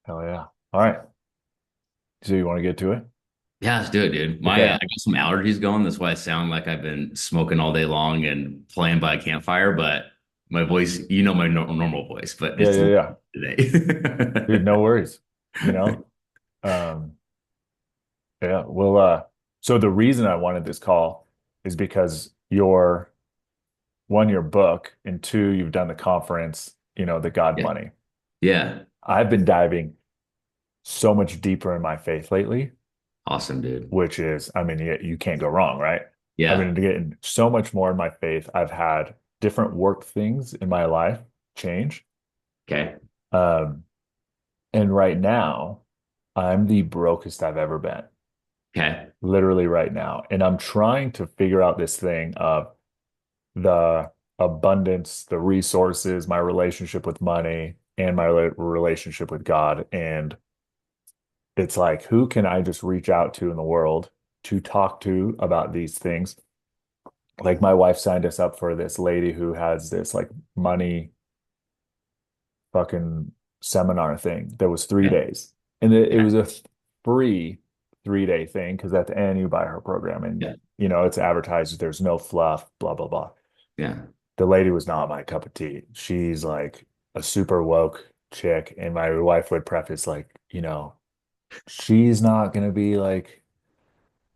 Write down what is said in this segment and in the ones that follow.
Hell yeah. All right. So you want to get to it? Yeah, let's do it, dude. Okay. I got some allergies going. That's why I sound like I've been smoking all day long and playing by a campfire. But my voice, my normal voice, but Yeah, it's a yeah, little yeah. Dude, today. no worries. You know? Um, yeah. Well, so the reason I wanted this call is because you're one, your book, and two, you've done the conference, the God Yeah, Money. yeah, I've been diving so much deeper in my faith lately, awesome, dude. which is, I mean, you can't go wrong, right? I've Yeah, been getting so much more in my faith. I've had different work things in my life change. okay, Um, And right now, I'm the brokest I've ever been, okay, literally right now. And I'm trying to figure out this thing of the abundance, the resources, my relationship with money, and my relationship with God. And it's like, who can I just reach out to in the world to talk to about these things? Like, my wife signed us up for this lady who has this like money fucking seminar thing that was three okay, days. And it okay, was a free 3 day thing because at the end you buy her program and yeah, it's advertised, there's no fluff, blah, blah, blah. yeah. The lady was not my cup of tea. She's like a super woke chick. And my wife would preface like, she's not gonna be like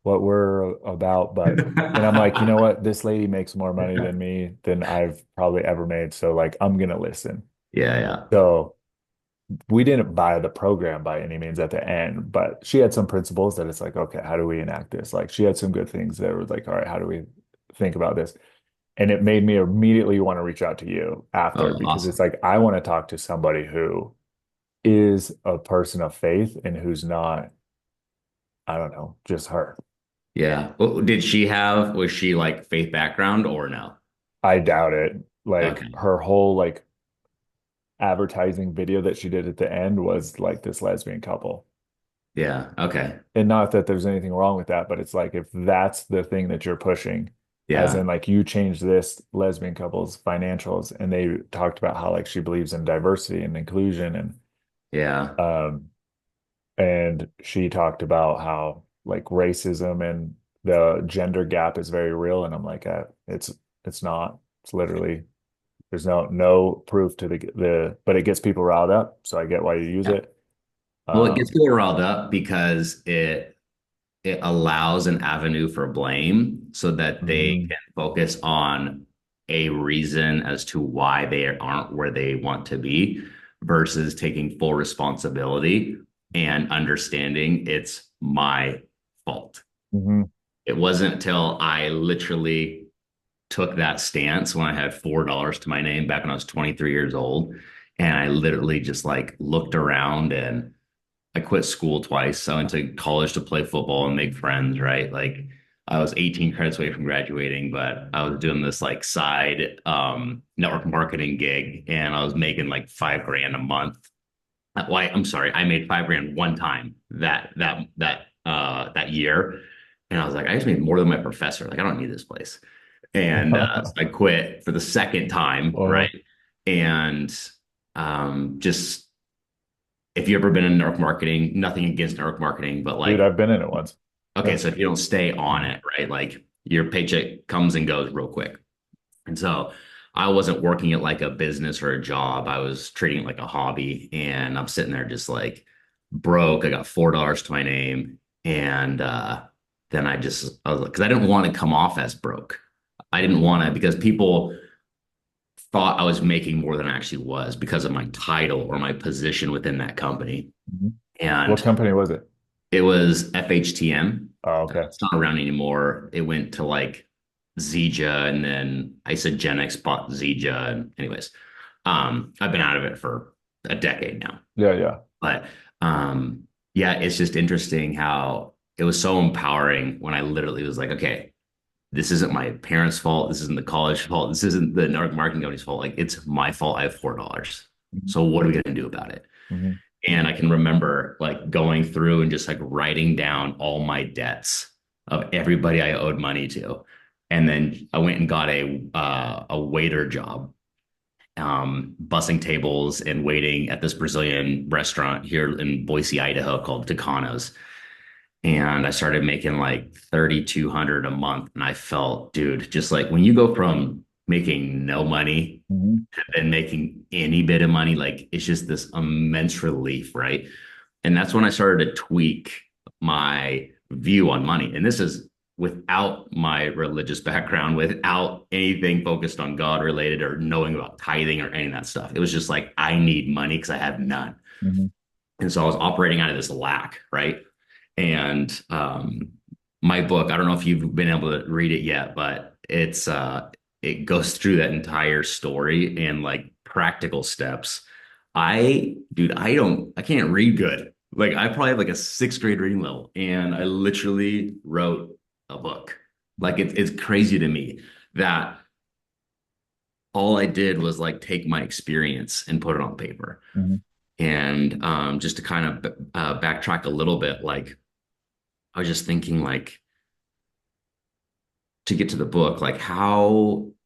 what we're about, but and I'm like, you know what? This lady makes more money than me than I've probably ever made. So like I'm gonna listen. Yeah, yeah, So we didn't buy the program by any means at the end, but she had some principles that it's like, okay, how do we enact this? Like she had some good things that were like, all right, how do we think about this? And it made me immediately want to reach out to you after oh, because it's awesome. like I want to talk to somebody who is a person of faith and who's not, I don't know, just her. Yeah. Was she like faith background or no? I doubt it. Like Okay. her whole like advertising video that she did at the end was like this lesbian couple. Yeah. Okay. And not that there's anything wrong with that, but it's like if that's the thing that you're pushing, as Yeah. in like you changed this lesbian couple's financials, and they talked about how like she believes in diversity and inclusion Yeah. um and she talked about how like racism and the gender gap is very real. And I'm like, it's not. It's literally there's no proof to the but it gets people riled up. So I get why you use Yeah. it. Well, it gets Um, people riled up because it allows an avenue for blame so that they mhm, can focus on a reason as to why they aren't where they want to be versus taking full responsibility and understanding it's my fault. mhm. It wasn't until I literally took that stance when I had $4 to my name back when I was 23 years old. And I literally just like looked around and I quit school twice. So I went to college to play football and make friends, right? Like I was 18 credits away from graduating, but I was doing this like side network marketing gig and I was making like 5 grand a month. Why? I'm sorry, I made 5 grand one time that year. And I was like, I just made more than my professor. Like, I don't need this place. And so I quit for the second time, Uh, right? And just if you've ever been in network marketing, nothing against network marketing, but dude, like, I've been in it once. okay, Yeah. so if you don't stay on Mhm. it, right, like your paycheck comes and goes real quick. And so I wasn't working it like a business or a job. I was treating it like a hobby. And I'm sitting there just like broke. I got $4 to my name. And then I was like, because I didn't want to come off as broke. I didn't want to, because people thought I was making more than I actually was because of my title or my position within that company. Mhm. What And company was it? it was FHTM. Oh, okay. It's not around anymore. It went to like Zija and then Isagenix bought Zija. And anyways, I've been out of it for a decade now. Yeah, yeah. But um, yeah, it's just interesting how it was so empowering when I literally was like, okay, this isn't my parents' fault. This isn't the college fault. This isn't the network marketing company's fault. Like it's my fault. I have $4. Mhm. So what are we gonna do about it? Mhm. And I can remember like going through and just like writing down all my debts of everybody I owed money to. And then I went and got a waiter job. bussing tables and waiting at this Brazilian restaurant here in Boise, Idaho called Tucanos. And I started making like 3,200 a month. And I felt, dude, just like when you go from making no money Mhm. to then making any bit of money, like it's just this immense relief, right? And that's when I started to tweak my view on money. And this is without my religious background, without anything focused on God related or knowing about tithing or any of that stuff. It was just like, I need money because I have none. Mhm. And so I was operating out of this lack, right? And my book, I don't know if you've been able to read it yet, but it goes through that entire story and like practical steps. I can't read good. Like I probably have like a sixth grade reading level, and I literally wrote a book. Like it's crazy to me that all I did was like take my experience and put it on paper. Mhm. And just to kind of backtrack a little bit, like I was just thinking, like to get to the book, like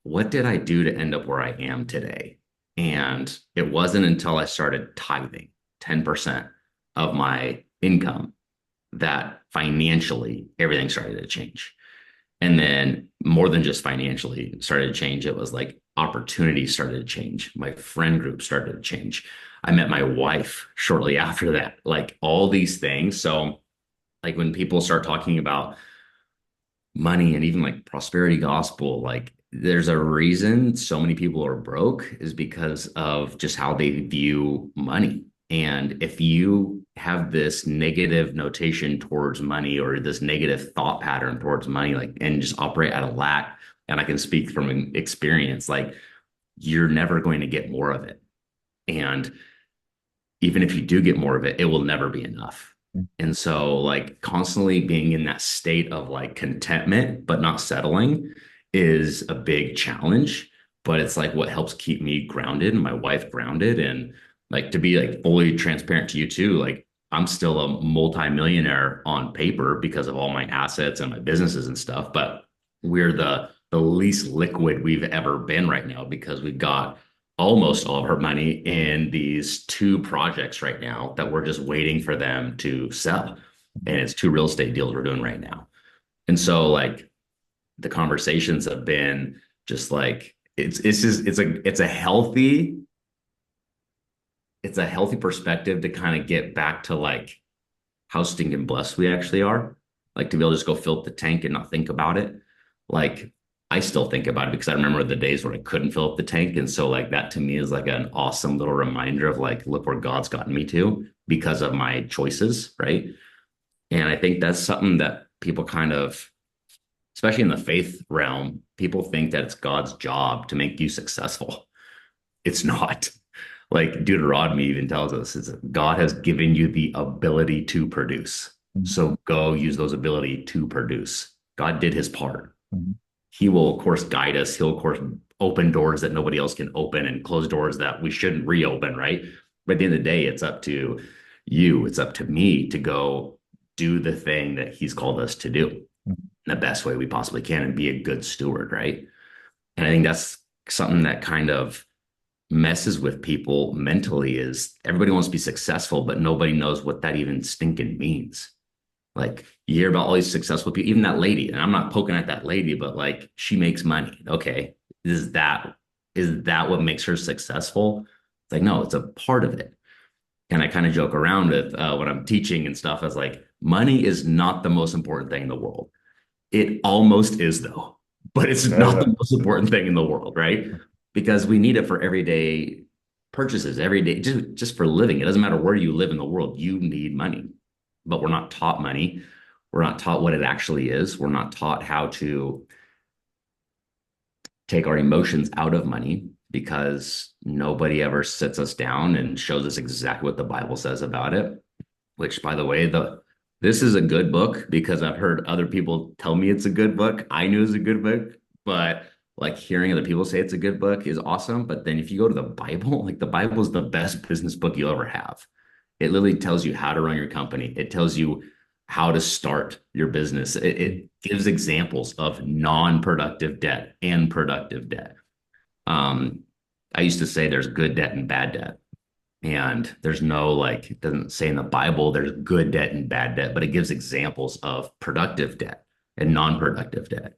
what did I do to end up where I am today? And it wasn't until I started tithing 10% of my income that financially everything started to change. And then more than just financially started to change, it was like opportunities started to change. My friend group started to change. I met my wife shortly after that, like all these things. So, like when people start talking about money and even like prosperity gospel, like there's a reason so many people are broke is because of just how they view money. And if you have this negative notation towards money or this negative thought pattern towards money, like, and just operate out of lack, and I can speak from experience, like, you're never going to get more of it. And even if you do get more of it, it will never be enough. And so, like, constantly being in that state of like contentment, but not settling is a big challenge. But it's like what helps keep me grounded and my wife grounded. And like to be like fully transparent to you too, like, I'm still a multimillionaire on paper because of all my assets and my businesses and stuff. But we're the least liquid we've ever been right now because we've got almost all of her money in these two projects right now that we're just waiting for them to sell. And it's two real estate deals we're doing right now. And so like the conversations have been just like it's just it's a healthy perspective to kind of get back to like how stinking blessed we actually are. Like to be able to just go fill up the tank and not think about it. Like I still think about it because I remember the days where I couldn't fill up the tank. And so like that to me is like an awesome little reminder of like, look where God's gotten me to because of my choices. Right. And I think that's something that people kind of, especially in the faith realm, people think that it's God's job to make you successful. It's not. Like Deuteronomy even tells us, is that God has given you the ability to produce. Mhm. So go use those ability to produce. God did his part. Mhm. He will, of course, guide us. He'll, of course, open doors that nobody else can open and close doors that we shouldn't reopen, right? But at the end of the day, it's up to you. It's up to me to go do the thing that he's called us to do in the best way we possibly can and be a good steward, right? And I think that's something that kind of messes with people mentally is everybody wants to be successful, but nobody knows what that even stinking means. Like you hear about all these successful people, even that lady, and I'm not poking at that lady, but like she makes money. Okay. Is that what makes her successful? It's like, no, it's a part of it. And I kind of joke around with when I'm teaching and stuff, as like, money is not the most important thing in the world. It almost is though, but it's not the most important thing in the world, right? Because we need it for everyday purchases, every day, just for living. It doesn't matter where you live in the world, you need money. But we're not taught money. We're not taught what it actually is. We're not taught how to take our emotions out of money because nobody ever sits us down and shows us exactly what the Bible says about it. Which, by the way, the this is a good book because I've heard other people tell me it's a good book. I knew it was a good book, but like hearing other people say it's a good book is awesome. But then if you go to the Bible, like the Bible is the best business book you'll ever have. It literally tells you how to run your company. It tells you how to start your business. It gives examples of non-productive debt and productive debt. Um, I used to say there's good debt and bad debt. And there's no like, it doesn't say in the Bible there's good debt and bad debt, but it gives examples of productive debt and non-productive debt.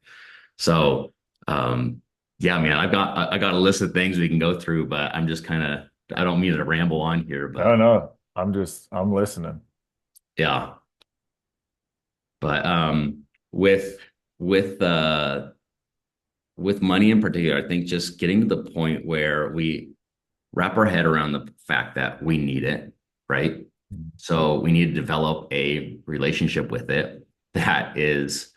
So, yeah, man, I got a list of things we can go through, but I'm just kind of, I don't mean to ramble on here, I don't but know. I'm listening. yeah. But with with uh with money in particular, I think just getting to the point where we wrap our head around the fact that we need it, right? So we need to develop a relationship with it that is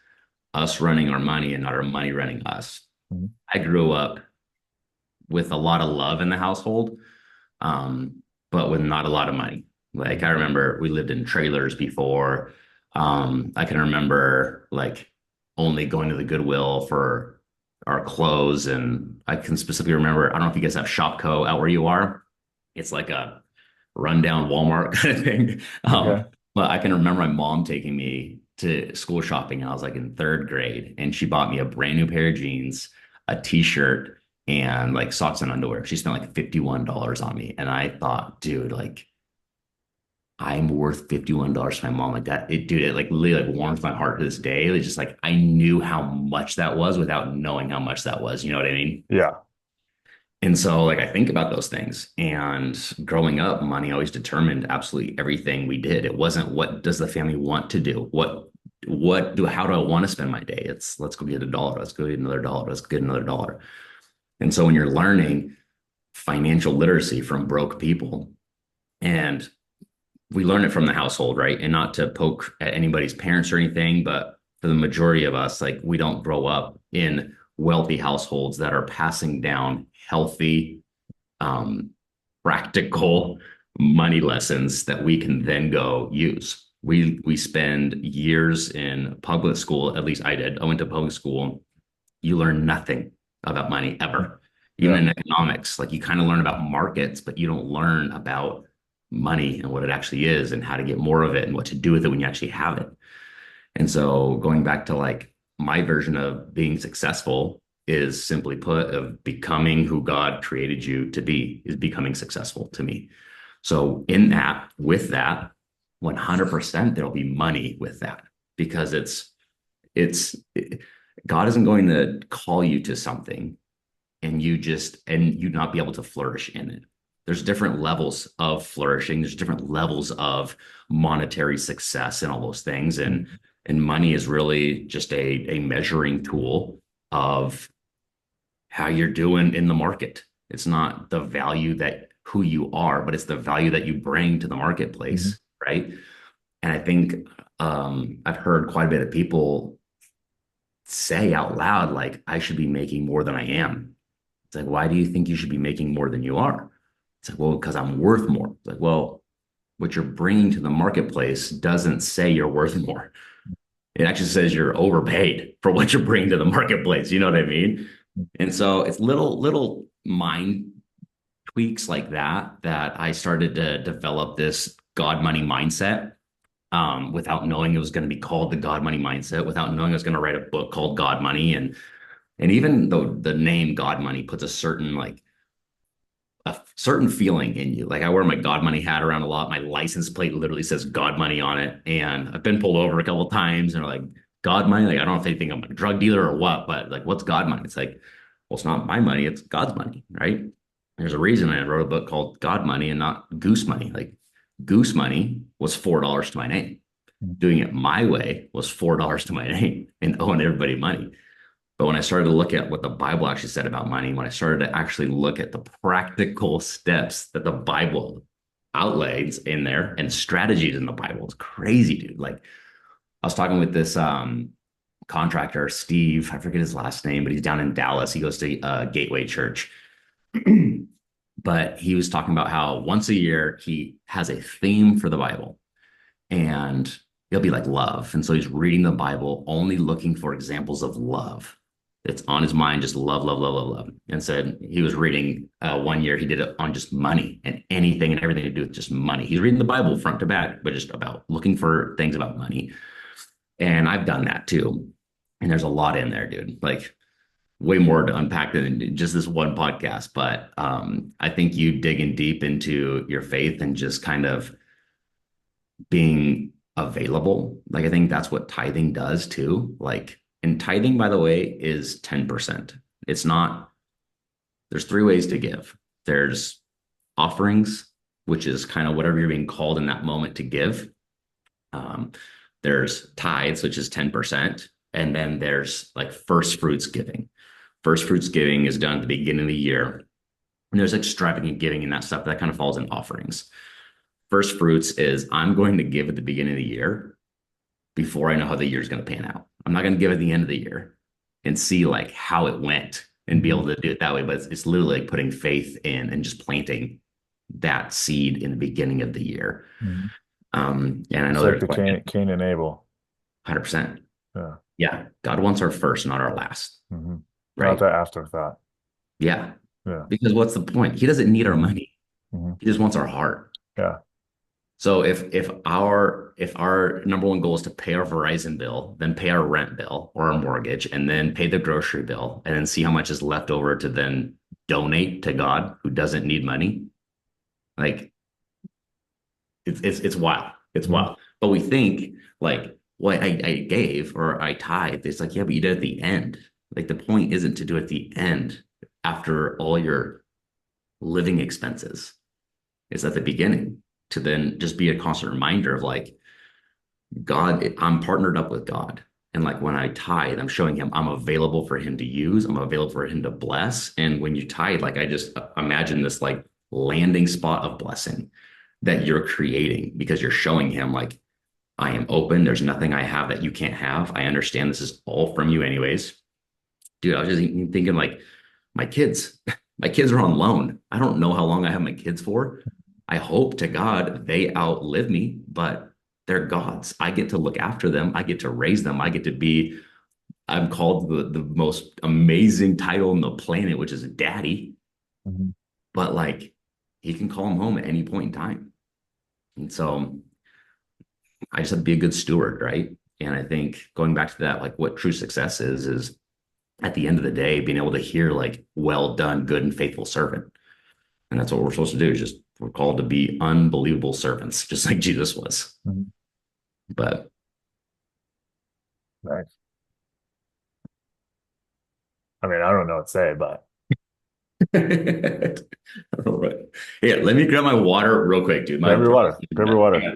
us running our money and not our money running us. Mhm. I grew up with a lot of love in the household, but with not a lot of money. Like I remember we lived in trailers before. I can remember like only going to the Goodwill for our clothes. And I can specifically remember, I don't know if you guys have Shopko out where you are. It's like a rundown Walmart kind of thing. Okay. But I can remember my mom taking me to school shopping. I was like in third grade, and she bought me a brand new pair of jeans, a t-shirt, and like socks and underwear. She spent like $51 on me. And I thought, dude, like I'm worth $51 to my mom. Like that, it, dude, it like literally like warms my heart to this day. It's just like I knew how much that was without knowing how much that was. You know what I mean? Yeah. And so, like, I think about those things. And growing up, money always determined absolutely everything we did. It wasn't what does the family want to do? How do I want to spend my day? It's let's go get a dollar. Let's go get another dollar. Let's get another dollar. And so, when you're learning financial literacy from broke people, and we learn it from the household, right? And not to poke at anybody's parents or anything, but for the majority of us, like we don't grow up in wealthy households that are passing down healthy, um, practical money lessons that we can then go use. We spend years in public school, at least I did. I went to public school. You learn nothing about money ever. Even Yeah. in economics, like you kind of learn about markets, but you don't learn about money and what it actually is and how to get more of it and what to do with it when you actually have it. And so going back to like my version of being successful is simply put of becoming who God created you to be is becoming successful to me. So in that, with that, 100% there'll be money with that because it's God isn't going to call you to something and you not be able to flourish in it. There's different levels of flourishing. There's different levels of monetary success and all those things. And money is really just a measuring tool of how you're doing in the market. It's not the value that who you are, but it's the value that you bring to the Mhm. marketplace, right? And I think I've heard quite a bit of people say out loud, like, I should be making more than I am. It's like, why do you think you should be making more than you are? It's like, well, because I'm worth more. It's like, well, what you're bringing to the marketplace doesn't say you're worth more. It actually says you're overpaid for what you're bringing to the marketplace. You know what I mean? And so it's little mind tweaks like that that I started to develop this God money mindset without knowing it was going to be called the God money mindset, without knowing I was going to write a book called God Money. And even though the name God Money puts a certain feeling in you. Like I wear my God Money hat around a lot. My license plate literally says God Money on it. And I've been pulled over a couple of times and are like, God Money? Like, I don't know if they think I'm a drug dealer or what, but like, what's God Money? It's like, well, it's not my money, it's God's money, right? There's a reason I wrote a book called God Money and not Goose Money. Like, Goose Money was $4 to my name. Doing it my way was $4 to my name and owing everybody money. But when I started to look at what the Bible actually said about money, when I started to actually look at the practical steps that the Bible outlays in there and strategies in the Bible, it's crazy, dude. Like I was talking with this contractor, Steve, I forget his last name, but he's down in Dallas. He goes to Gateway Church. But he was talking about how once a year he has a theme for the Bible and it'll be like love. And so he's reading the Bible, only looking for examples of love. It's on his mind, just love, love, love, love, love. And said he was reading one year, he did it on just money and anything and everything to do with just money. He's reading the Bible front to back, but just about looking for things about money. And I've done that too. And there's a lot in there, dude. Like way more to unpack than just this one podcast. But I think you digging deep into your faith and just kind of being available. Like I think that's what tithing does too. Like, and tithing, by the way, is 10%. It's not, there's three ways to give. There's offerings, which is kind of whatever you're being called in that moment to give. Um, there's tithes, which is 10%. And then there's like first fruits giving. First fruits giving is done at the beginning of the year. And there's extravagant giving and that stuff that kind of falls in offerings. First fruits is I'm going to give at the beginning of the year before I know how the year is going to pan out. I'm not going to give at the end of the year and see like how it went and be able to do it that way. But it's literally like putting faith in and just planting that seed in the beginning of the year. Mhm. And I It's know like there's the like Cain and Abel. 100%. Yeah. Yeah. God wants our first, not our last. Hmm. Not Right. the afterthought. Yeah. Yeah. Because what's the point? He doesn't need our Hmm. money. Hmm. He just wants our heart. Yeah. So if our number one goal is to pay our Verizon bill, then pay our rent bill or our mortgage, and then pay the grocery bill, and then see how much is left over to then donate to God who doesn't need money, like it's wild. It's Hmm. wild. But we think like, well, I gave or I tithe. It's like, yeah, but you did it at the end. Like the point isn't to do it at the end after all your living expenses. It's at the beginning to then just be a constant reminder of like, God, I'm partnered up with God. And like when I tithe, I'm showing him I'm available for him to use, I'm available for him to bless. And when you tithe, like I just imagine this like landing spot of blessing that you're creating because you're showing him like I am open. There's nothing I have that you can't have. I understand this is all from you anyways. Dude, I was just thinking like my kids, my kids are on loan. I don't know how long I have my kids for. I hope to God they outlive me, but they're God's. I get to look after them. I get to raise them. I get to be, I'm called the most amazing title on the planet, which is daddy. Hmm. But like he can call him home at any point in time. And so I just have to be a good steward, right? And I think going back to that, like what true success is at the end of the day, being able to hear like, well done, good and faithful servant. And that's what we're supposed to do. Is just we're called to be unbelievable servants, just like Jesus was. Hmm. But Nice. I mean, I don't know what to say, but all right. Yeah, let me grab my water real quick, dude. My grab your throat water. is Grab your done. water.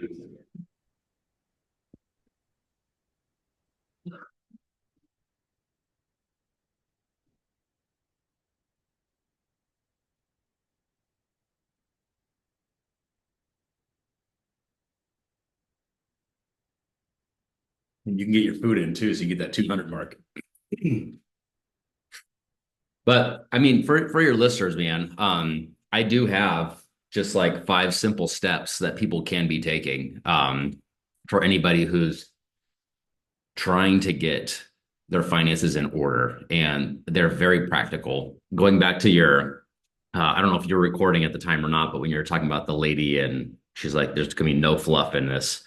You can get your food in too, so you get that 200 mark. But I mean, for your listeners, man, I do have just like five simple steps that people can be taking for anybody who's trying to get their finances in order, and they're very practical. Going back to your, I don't know if you were recording at the time or not, but when you were talking about the lady and she's like, "There's gonna be no fluff in this."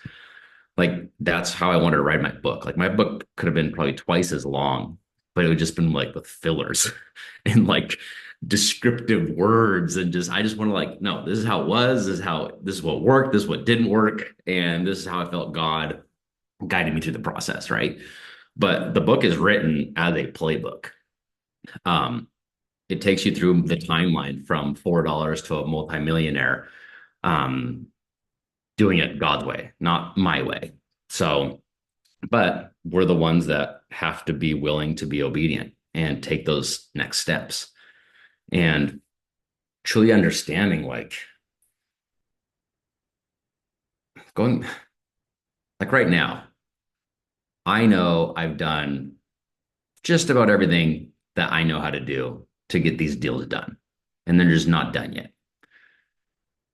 Like that's how I wanted to write my book. Like my book could have been probably twice as long, but it would just been like with fillers and like descriptive words and just I just want to like, no, this is how it was, this is what worked, this is what didn't work, and this is how I felt God guided me through the process, right? But the book is written as a playbook. Um, it takes you through the timeline from $4 to a multimillionaire, um, doing it God's way, not my way. So but we're the ones that have to be willing to be obedient and take those next steps and truly understanding like going like right now I know I've done just about everything that I know how to do to get these deals done and they're just not done yet,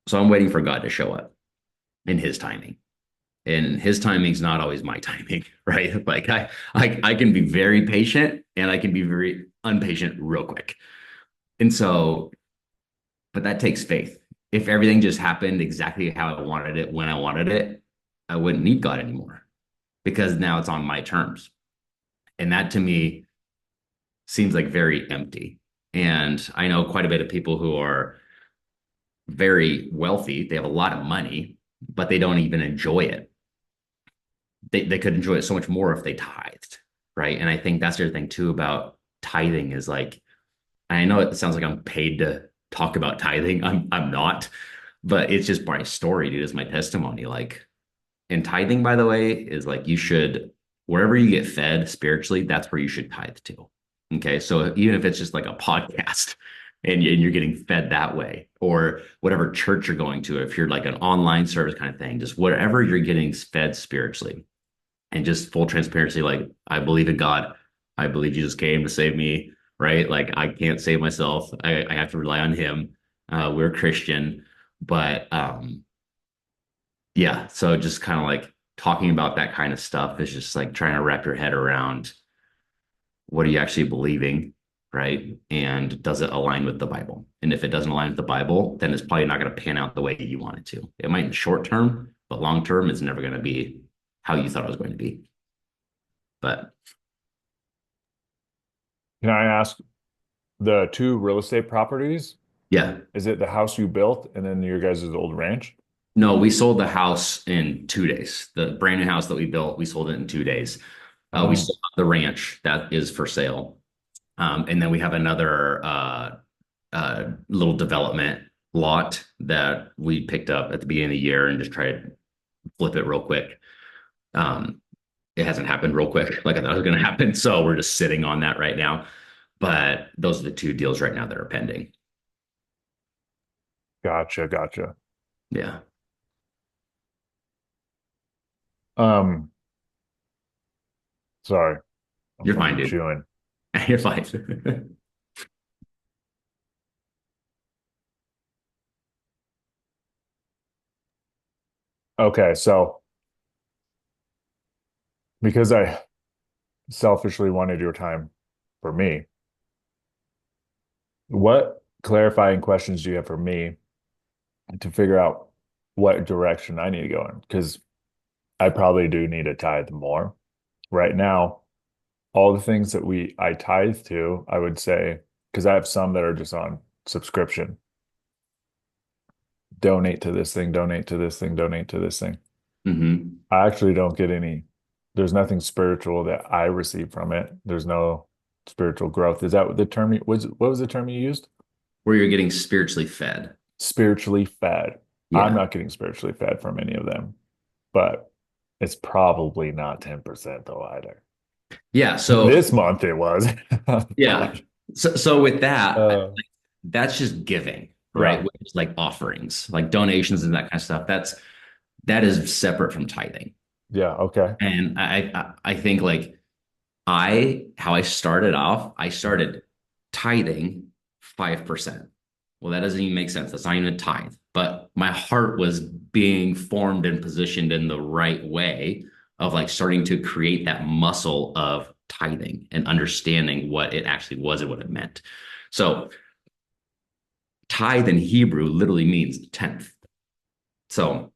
so I'm waiting for God to show up in his timing, and his timing's not always my timing, right? Like I can be very patient and I can be very impatient real quick. And so but that takes faith. If everything just happened exactly how I wanted it when I wanted it, I wouldn't need God anymore because now it's on my terms. And that to me seems like very empty. And I know quite a bit of people who are very wealthy, they have a lot of money, but they don't even enjoy it. They could enjoy it so much more if they tithed, right? And I think that's the other thing too about tithing is like, I know it sounds like I'm paid to talk about tithing. I'm not, but it's just my story, dude. It's my testimony. Like, and tithing, by the way, is like you should wherever you get fed spiritually, that's where you should tithe to. Okay, so even if it's just like a podcast, and you're getting fed that way, or whatever church you're going to, if you're like an online service kind of thing, just whatever you're getting fed spiritually, and just full transparency, like I believe in God, I believe Jesus came to save me, right? Like I can't save myself, I have to rely on Him. We're Christian, but yeah, so just kind of like talking about that kind of stuff is just like trying to wrap your head around what are you actually believing, right? And does it align with the Bible? And if it doesn't align with the Bible, then it's probably not going to pan out the way you want it to. It might in the short term, but long term, it's never going to be how you thought it was going to be. But Can I ask the two real estate properties? yeah, Is it the house you built and then your guys' old ranch? no, we sold the house in 2 days. The brand new house that we built, we sold it in 2 days. We Oh, still have the ranch that is for sale. And then we have another little development lot that we picked up at the beginning of the year and just tried to flip it real quick. Um, it hasn't happened real quick like I thought it was going to happen. So we're just sitting on that right now. But those are the two deals right now that are pending. gotcha, gotcha. Yeah, Um, sorry, I'm you're fine, fucking dude. chewing. You're fine. Okay, so because I selfishly wanted your time for me, what clarifying questions do you have for me to figure out what direction I need to go in? Because I probably do need to tithe more. Right now, all the things that I tithe to, I would say, because I have some that are just on subscription. Donate to this thing, donate to this thing, donate to this thing. hmm I actually don't get there's nothing spiritual that I receive from it. There's no spiritual growth. Is that what the term what was the term you used? Where you're getting spiritually fed. Spiritually fed. I'm Yeah. not getting spiritually fed from any of them, but it's probably not 10% though either. Yeah. So, This month it was. yeah. But So with that, uh that's just giving, right? yeah. Which is like offerings, like donations and that kind of stuff. That is separate from tithing. Yeah, okay. And I think like I how I started off, I started tithing 5%. Well, that doesn't even make sense. That's not even a tithe. But my heart was being formed and positioned in the right way of like starting to create that muscle of tithing and understanding what it actually was and what it meant. So tithe in Hebrew literally means tenth. So,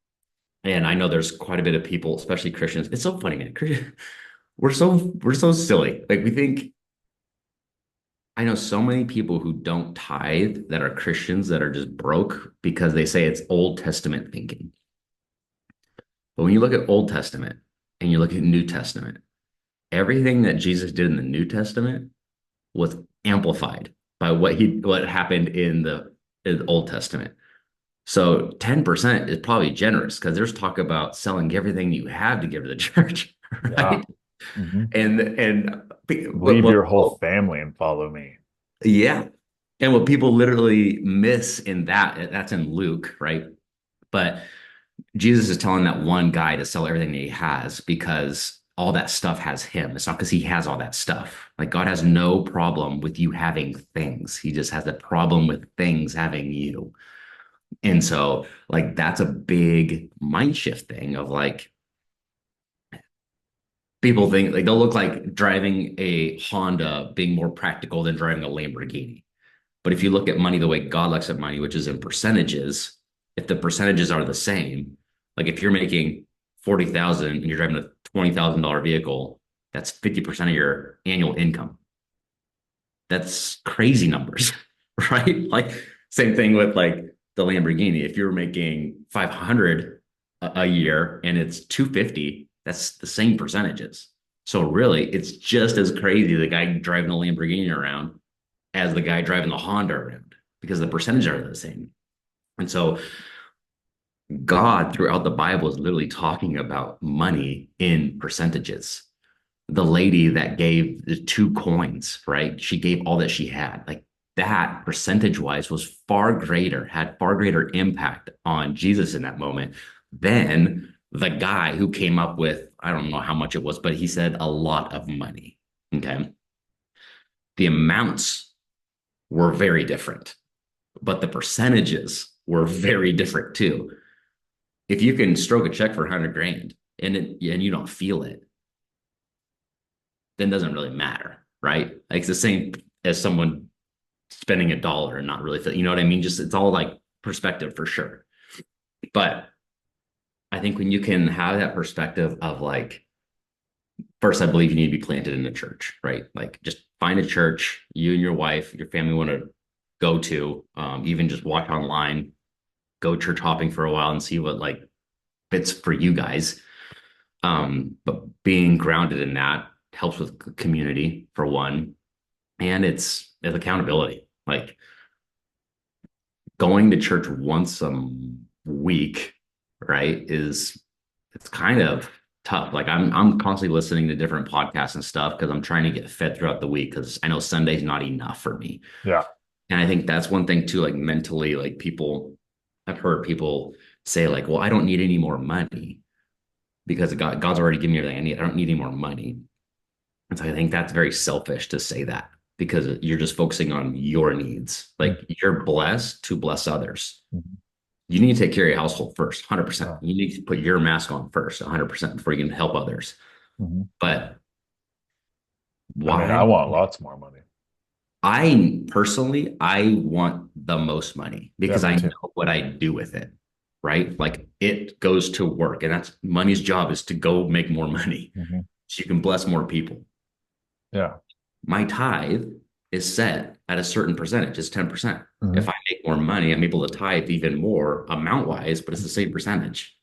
and I know there's quite a bit of people, especially Christians. It's so funny, man. We're so silly. Like we think I know so many people who don't tithe that are Christians that are just broke because they say it's Old Testament thinking. But when you look at Old Testament and you look at New Testament, everything that Jesus did in the New Testament was amplified by what happened in the Old Testament. So 10% is probably generous because there's talk about selling everything you have to give to the church, Yeah. right? Hmm. And Leave your whole family and follow me. yeah. And what people literally miss in that's in Luke, right? But Jesus is telling that one guy to sell everything that he has because all that stuff has him. It's not because he has all that stuff. Like God has no problem with you having things. He just has a problem with things having you. And so, like, that's a big mind shift thing of like, people think like they'll look like driving a Honda being more practical than driving a Lamborghini. But if you look at money the way God looks at money, which is in percentages, if the percentages are the same, like if you're making 40,000 and you're driving a $20,000 vehicle, that's 50% of your annual income. That's crazy numbers, right? Like same thing with like the Lamborghini. If you're making 500 a year and it's 250, that's the same percentages. So really, it's just as crazy the guy driving the Lamborghini around as the guy driving the Honda around because the percentages are the same. And so God throughout the Bible is literally talking about money in percentages. The lady that gave the 2 coins, right? She gave all that she had. Like that percentage wise was far greater, had far greater impact on Jesus in that moment than the guy who came up with, I don't know how much it was, but he said a lot of money. Okay. The amounts were very different, but the percentages were very different too. If you can stroke a check for 100 grand and you don't feel it, then it doesn't really matter, right? Like it's the same as someone spending $1 and not really feel, you know what I mean? Just it's all like perspective for sure. But I think when you can have that perspective of like, first, I believe you need to be planted in the church, right? Like just find a church you and your wife, your family want to go to, even just watch online, go church hopping for a while and see what like fits for you guys. But being grounded in that helps with community for one, and it's accountability. Like going to church once a week, right? It's kind of tough. Like I'm constantly listening to different podcasts and stuff because I'm trying to get fed throughout the week because I know Sunday's not enough for me. Yeah. And I think that's one thing too, like mentally, like people, I've heard people say like, well, I don't need any more money because God's already given me everything I need. I don't need any more money. And so I think that's very selfish to say that because you're just focusing on your needs. Like you're blessed to bless others. Mhm. You need to take care of your household first, 100%. Yeah. You need to put your mask on first, 100% before you can help others. Mhm. But I mean, why? I want lots more money. I personally, I want the most money Yeah, because me I too. know what I do with it, right? Like it goes to work, and that's money's job is to go make more money Hmm. so you can bless more people. Yeah. My tithe is set at a certain percentage, it's 10%. Hmm. If I make more money, I'm able to tithe even more amount wise, but it's the same percentage,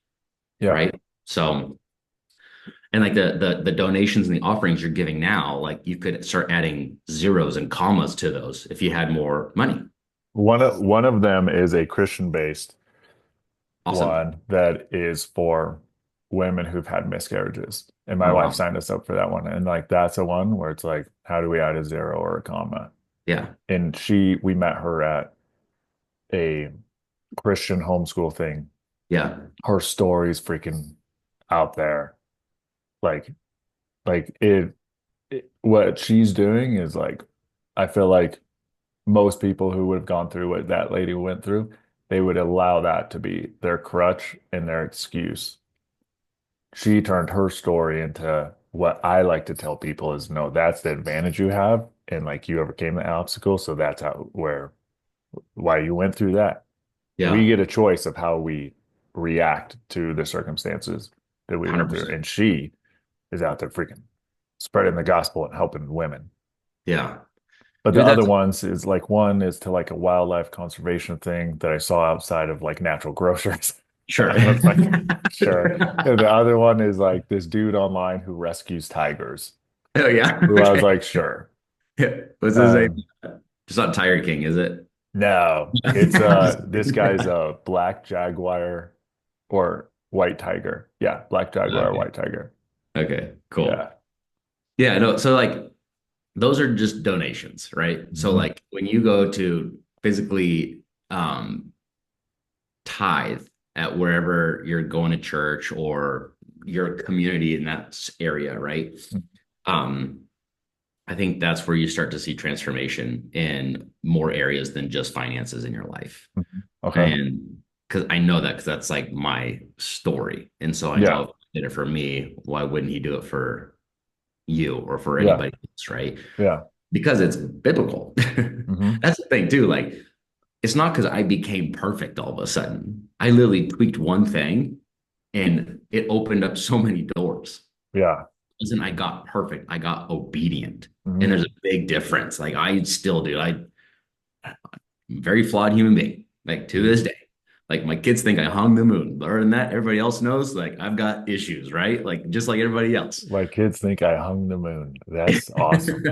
Yeah. right? So, and like the donations and the offerings you're giving now, like you could start adding zeros and commas to those if you had more money. One of them is a Christian-based Awesome. one that is for women who've had miscarriages. And my Oh wife wow. signed us up for that one. And like that's a one where it's like, how do we add a zero or a comma? Yeah. And we met her at a Christian homeschool thing. Yeah. Her story's freaking out there. Like, what she's doing is like, I feel like most people who would have gone through what that lady went through, they would allow that to be their crutch and their excuse. She turned her story into what I like to tell people is no, that's the advantage you have. And like you overcame the obstacle. So that's why you went through that. We Yeah. get a choice of how we react to the circumstances that we went through. 100%. And she is out there freaking spreading the gospel and helping women. Yeah. But the Dude, other that's ones is like one is to like a wildlife conservation thing that I saw outside of like natural grocers. sure. I was like, sure. And the other one is like this dude online who rescues tigers, Oh yeah. who I was Okay. like, sure. Yeah. What's his name? Um, It's not Tiger King, is it? no, it's I'm just this guy's a black jaguar or white tiger. Yeah, black jaguar, okay. white tiger. Okay, cool. Yeah. Yeah, no, so like those are just donations, right? So Hmm. like when you go to physically um tithe at wherever you're going to church or your community in that area, right? Um, I think that's where you start to see transformation in more areas than just finances in your life. Okay. And because I know that because that's like my story. And so I know Yeah. if he did it for me, why wouldn't he do it for you or for Yeah. anybody else, right? Yeah. Because it's biblical. Hmm. That's the thing too. Like it's not because I became perfect all of a sudden. I literally tweaked one thing and it opened up so many doors. Yeah. wasn't I got perfect. I got obedient. And Hmm. there's a big difference. Like I still do. I'm a very flawed human being, like to Hmm. this day. Like my kids think I hung the moon. But other than that, everybody else knows like I've got issues, right? Like just like everybody else. My kids think I hung the moon. That's awesome.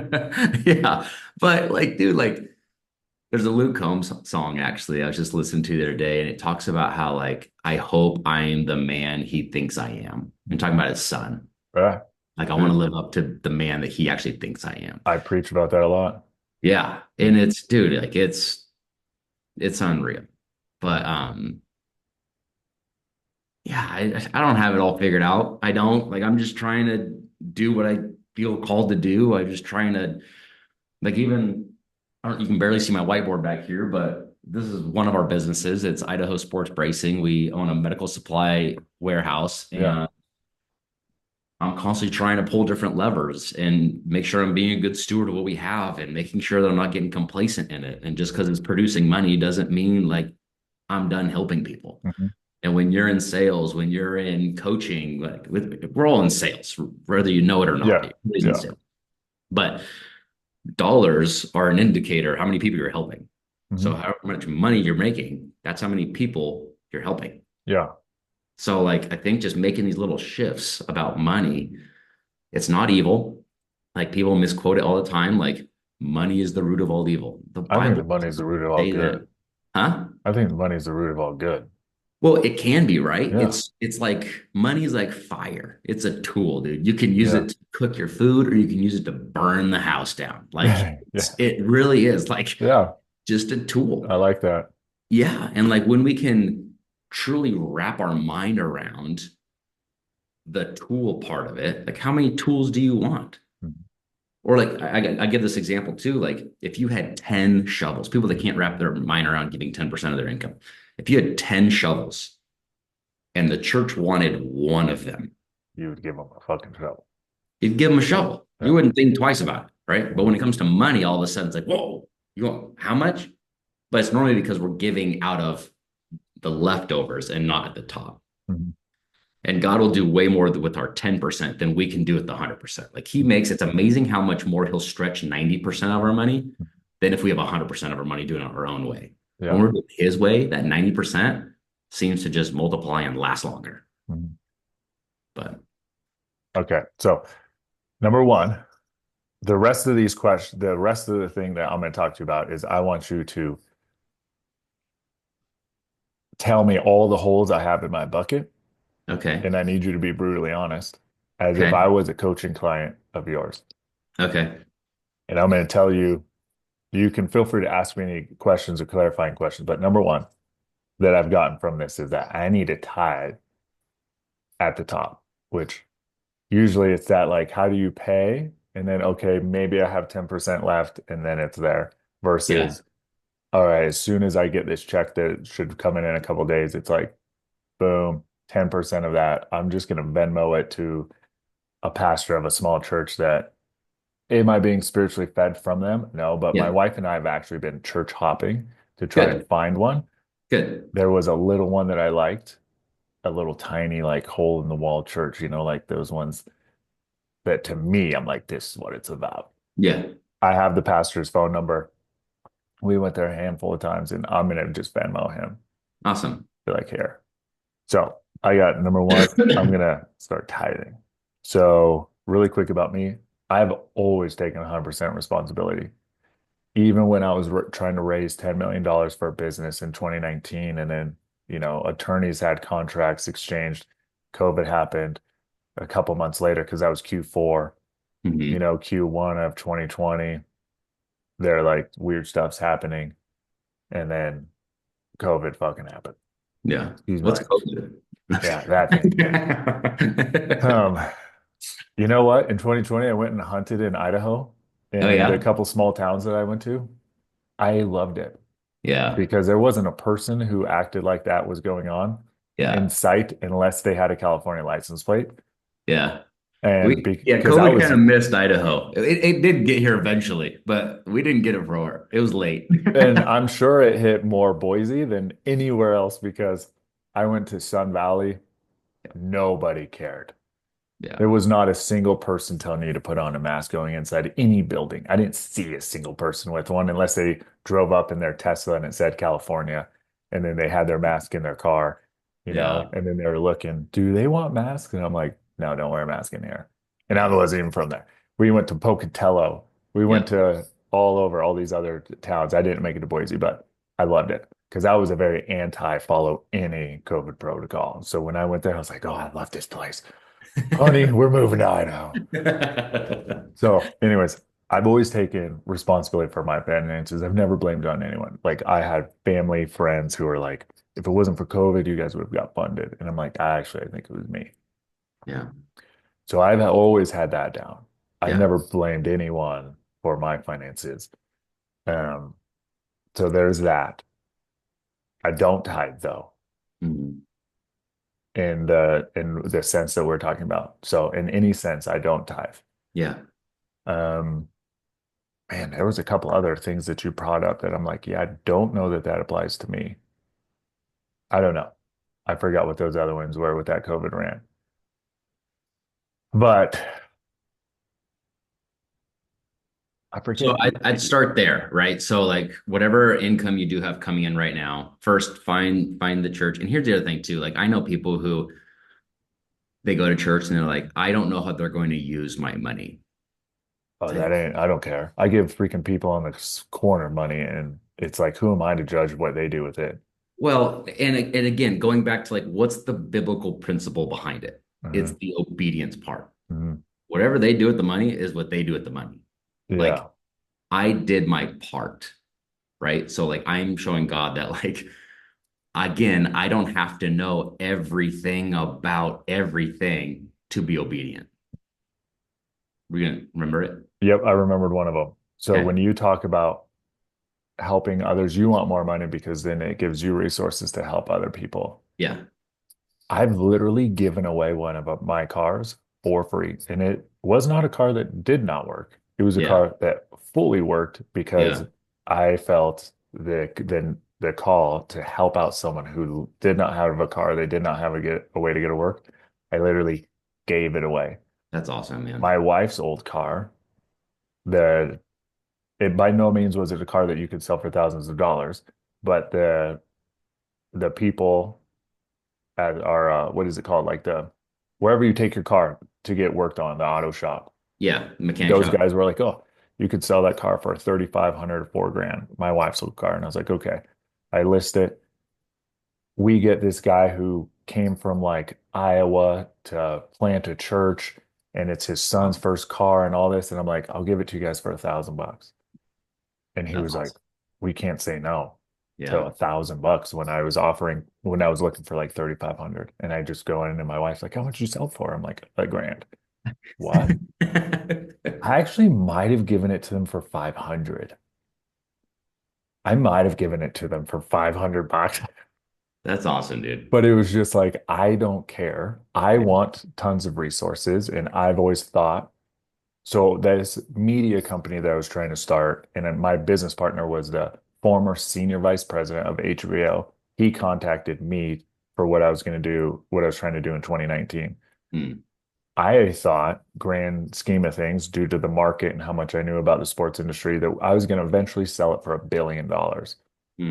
Yeah. But like, dude, like there's a Luke Combs song actually I was just listening to the other day, and it talks about how like I hope I'm the man he thinks I am. And talking about his son. Yeah. Like I want to Dude, live up to the man that he actually thinks I am. I preach about that a lot. Yeah. And it's dude, like it's unreal. But yeah, I don't have it all figured out. I don't like I'm just trying to do what I feel called to do. I'm just trying to like even I don't you can barely see my whiteboard back here, but this is one of our businesses. It's Idaho Sports Bracing. We own a medical supply warehouse, Yeah. and I'm constantly trying to pull different levers and make sure I'm being a good steward of what we have and making sure that I'm not getting complacent in it. And just because it's producing money doesn't mean like I'm done helping people. Hmm. And when you're in sales, when you're in coaching, we're all in sales, whether you know it or not. Yeah. Everybody's in Yeah. sales. But dollars are an indicator of how many people you're helping. Hmm. So how much money you're making, that's how many people you're helping. Yeah. So like I think just making these little shifts about money, it's not evil. Like people misquote it all the time, like money is the root of all evil. The I think the Bible money is doesn't the root of all say that, good. huh? I think the money is the root of all good. Well, it can be, right? Yeah. It's like money is like fire. It's a tool, dude. You can use Yeah. it to cook your food or you can use it to burn the house down. Like Yeah. it really is like Yeah. just a tool. I like that. Yeah. And like when we can truly wrap our mind around the tool part of it, like how many tools do you want? Mhm. Or like I give this example too, like if you had 10 shovels, people that can't wrap their mind around giving 10% of their income, if you had 10 shovels and the church wanted one of them, You would give them a fucking shovel. you'd give them a shovel. You Yeah. wouldn't think twice about it, right? But Mhm. when it comes to money, all of a sudden it's like, whoa, you want how much? But it's normally because we're giving out of the leftovers and not at the top. Mhm. And God will do way more with our 10% than we can do with the 100%. Like he makes it's amazing how much more he'll stretch 90% of our money than if we have 100% of our money doing it our own way. When Yeah. we're doing his way, that 90% seems to just multiply and last longer. Mhm. But Okay. So, number one, the rest of these questions, the rest of the thing that I'm going to talk to you about is I want you to tell me all the holes I have in my bucket, okay. and I need you to be brutally honest, as if Okay. I was a coaching client of yours. Okay. And I'm going to tell you, you can feel free to ask me any questions or clarifying questions. But number one that I've gotten from this is that I need a tithe at the top, which usually it's that like, how do you pay? And then, okay, maybe I have 10% left and then it's there Yeah. versus, all right, as soon as I get this check that should come in a couple of days, it's like, boom, 10% of that. I'm just going to Venmo it to a pastor of a small church that am I being spiritually fed from them? No, but my Yeah. wife and I have actually been church hopping to try and Good. find one. Good. There was a little one that I liked, a little tiny, like hole in the wall church, like those ones that to me, I'm like, this is what it's about. Yeah. I have the pastor's phone number. We went there a handful of times and I'm gonna just Venmo him. Awesome. Be like, here. So I got number one, I'm gonna start tithing. So really quick about me, I've always taken 100% responsibility. Even when I was trying to raise $10 million dollars for a business in 2019, and then, attorneys had contracts exchanged, COVID happened a couple months later because that was Q4, Hmm. Q1 of 2020, they're like weird stuff's happening, and then COVID fucking happened. Yeah. Excuse my What's language. COVID? Yeah, that thing. Um, you know what? In 2020, I went and hunted in Idaho Oh in the yeah. couple small towns that I went to. I loved it Yeah. because there wasn't a person who acted like that was going on in Yeah. sight unless they had a California license plate. Yeah. And Yeah, because I COVID was, kind of missed Idaho. It did get here eventually, but we didn't get it for it. It was late. and I'm sure it hit more Boise than anywhere else because I went to Sun Valley. Nobody cared. Yeah. There was not a single person telling you to put on a mask going inside any building. I didn't see a single person with one unless they drove up in their Tesla and it said California, and then they had their mask in their car, Yeah. and then they were looking, do they want masks? And I'm like, no, don't wear a mask in here. And I wasn't even from there. We went to Pocatello. We went Yep. to all over all these other towns. I didn't make it to Boise, but I loved it because I was a very anti-follow any COVID protocol. So when I went there, I was like, oh, I love this place. Honey, we're moving to Idaho. So, anyways, I've always taken responsibility for my finances. I've never blamed it on anyone. Like I had family, friends who were like, if it wasn't for COVID, you guys would have got funded. And I'm like, I think it was me. Yeah. So I've always had that down. I've Yeah. never blamed anyone for my finances. Um, so there's that. I don't tithe though, Mhm. in the sense that we're talking about. So in any sense, I don't tithe. Yeah. Um, Man, there was a couple other things that you brought up that I'm like, yeah, I don't know that that applies to me. I don't know. I forgot what those other ones were with that COVID rant. But I So forget. I'd start there, right? So like whatever income you do have coming in right now, first find the church. And here's the other thing too. Like I know people who they go to church and they're like, I don't know how they're going to use my money. Oh, It's that like, ain't, I don't care. I give freaking people on the corner money, and it's like, who am I to judge what they do with it? well, and again, going back to like what's the biblical principle behind it? It's Hmm. the obedience part. Hmm. Whatever they do with the money is what they do with the money. Like Yeah. I did my part, right? So like I'm showing God that like again, I don't have to know everything about everything to be obedient. We're gonna remember it. Yep. I remembered one of them. So Okay. when you talk about helping others, you want more money because then it gives you resources to help other people. Yeah. I've literally given away one of my cars for free, and it was not a car that did not work. It was a Yeah. car that fully worked Yeah. because I felt the call to help out someone who did not have a car, they did not have a way to get to work. I literally gave it away. That's awesome, man. My wife's old car, the it by no means was it a car that you could sell for thousands of dollars, but the people at our what is it called? Like the wherever you take your car to get worked on, the auto shop. Yeah. Mechanic Those shop. guys were like, "Oh, you could sell that car for 3,500 or 4 grand." My wife's old car, and I was like, "Okay." I list it. We get this guy who came from like Iowa to plant a church, and it's his son's Wow. first car and all this, and I'm like, "I'll give it to you guys for $1,000." And he That's was like, awesome. "We can't say no to Yeah. $1,000 when I was looking for like 3,500." And I just go in and my wife's like, "How much you sell for?" I'm like, "1 grand." What? I actually might have given it to them for 500. I might have given it to them for $500. That's awesome, dude. But it was just like, I don't care. I Yeah. want tons of resources. And I've always thought, so this media company that I was trying to start, and then my business partner was the former senior vice president of HBO. He contacted me for what I was going to do, what I was trying to do in 2019. Hmm. I thought, grand scheme of things, due to the market and how much I knew about the sports industry, that I was going to eventually sell it for $1 billion. I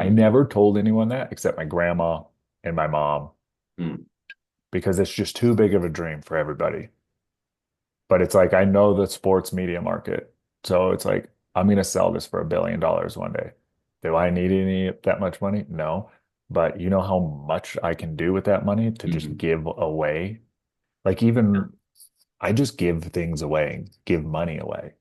Hmm. never told anyone that except my grandma and my mom Hmm. because it's just too big of a dream for everybody. But it's like I know the sports media market. So it's like I'm going to sell this for $1 billion one day. Do I need any that much money? No. But you know how much I can do with that money to just Hmm. give away? Like even I just give things away, give money away.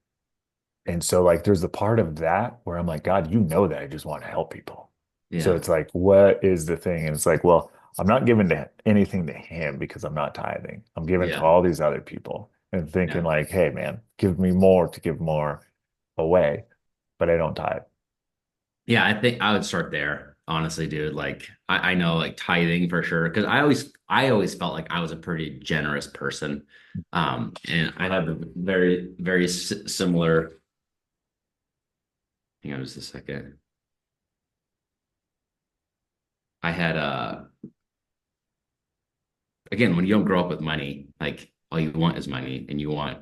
And so like there's the part of that where I'm like, God, you know that I just want to help people. So Yeah. it's like, what is the thing? And it's like, well, I'm not giving anything to him because I'm not tithing. I'm giving to Yeah. all these other people and thinking Yeah. like, hey man, give me more to give more away, but I don't tithe. Yeah, I think I would start there, honestly, dude. Like I know like tithing for sure. Cause I always felt like I was a pretty generous person. And I have a very similar, hang on just a second. I had again, when you don't grow up with money, like all you want is money and you want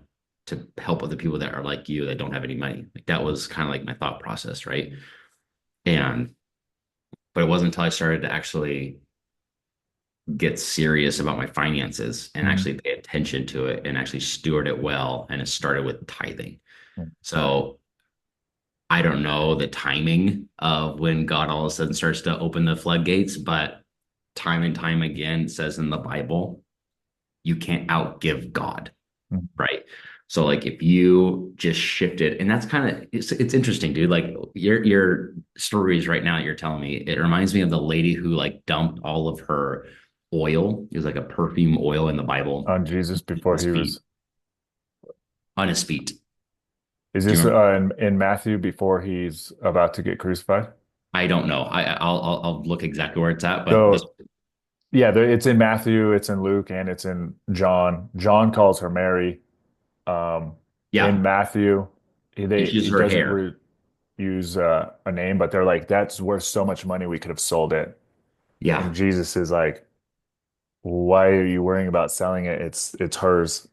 to help other people that are like you that don't have any money. Like that was kind of like my thought process, right? And but it wasn't until I started to actually get serious about my finances and Mhm. actually pay attention to it and actually steward it well. And it started with tithing. Mhm. So I don't know the timing of when God all of a sudden starts to open the floodgates, but time and time again it says in the Bible, you can't outgive God, Mhm. right? So like if you just shifted, and that's kind of it's interesting, dude. Like your stories right now that you're telling me, it reminds me of the lady who like dumped all of her oil. It was like a perfume oil in the Bible On Jesus before his he was. feet, on his feet. Is Do you this remember? in Matthew before he's about to get crucified? I don't know. I'll look exactly where it's at, but this So yeah, it's in Matthew, it's in Luke, and it's in John. John calls her Mary. Um, in yeah, Matthew, it's just he her doesn't hair. use a name, but they're like, that's worth so much money we could have sold it. Yeah, And Jesus is like, why are you worrying about selling it? It's hers,